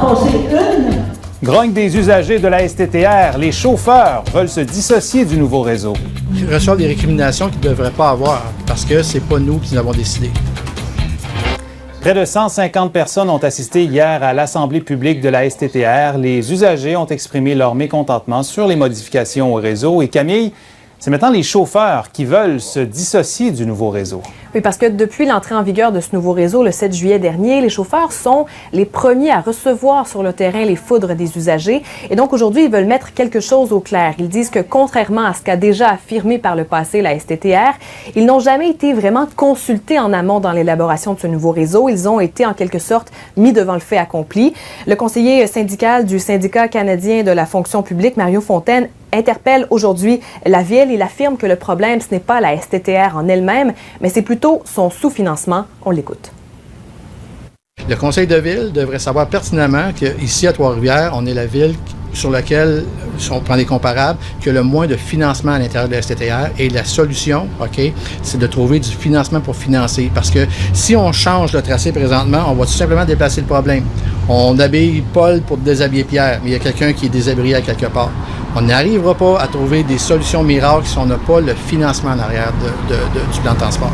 passer une. Grogne des usagers de la STTR, les chauffeurs veulent se dissocier du nouveau réseau. Ils reçoivent des récriminations qu'ils ne devraient pas avoir parce que c'est pas nous qui l'avons décidé. Près de 150 personnes ont assisté hier à l'Assemblée publique de la STTR. Les usagers ont exprimé leur mécontentement sur les modifications au réseau. Et Camille, c'est maintenant les chauffeurs qui veulent se dissocier du nouveau réseau. Oui, parce que depuis l'entrée en vigueur de ce nouveau réseau le 7 juillet dernier, les chauffeurs sont les premiers à recevoir sur le terrain les foudres des usagers. Et donc aujourd'hui, ils veulent mettre quelque chose au clair. Ils disent que contrairement à ce qu'a déjà affirmé par le passé la STTR, ils n'ont jamais été vraiment consultés en amont dans l'élaboration de ce nouveau réseau. Ils ont été en quelque sorte mis devant le fait accompli. Le conseiller syndical du Syndicat canadien de la fonction publique, Mario Fontaine, interpelle aujourd'hui la Ville. Il affirme que le problème, ce n'est pas la STTR en elle-même, mais c'est plutôt son sous-financement. On l'écoute. Le conseil de ville devrait savoir pertinemment qu'ici, à Trois-Rivières, on est la ville sur laquelle, si on prend des comparables, qui a le moins de financement à l'intérieur de la STTR. Et la solution, OK, c'est de trouver du financement pour financer. Parce que si on change le tracé présentement, on va tout simplement déplacer le problème. On habille Paul pour déshabiller Pierre, mais il y a quelqu'un qui est déshabillé à quelque part. On n'arrivera pas à trouver des solutions miracles si on n'a pas le financement en arrière du plan de transport.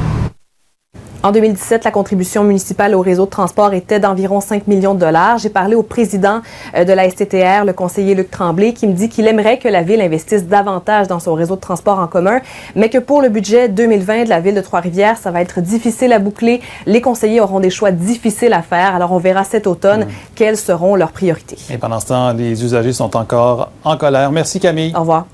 En 2017, la contribution municipale au réseau de transport était d'environ 5 millions de dollars. J'ai parlé au président de la STTR, le conseiller Luc Tremblay, qui me dit qu'il aimerait que la Ville investisse davantage dans son réseau de transport en commun, mais que pour le budget 2020 de la Ville de Trois-Rivières, ça va être difficile à boucler. Les conseillers auront des choix difficiles à faire. Alors, on verra cet automne quelles seront leurs priorités. Et pendant ce temps, les usagers sont encore en colère. Merci, Camille. Au revoir.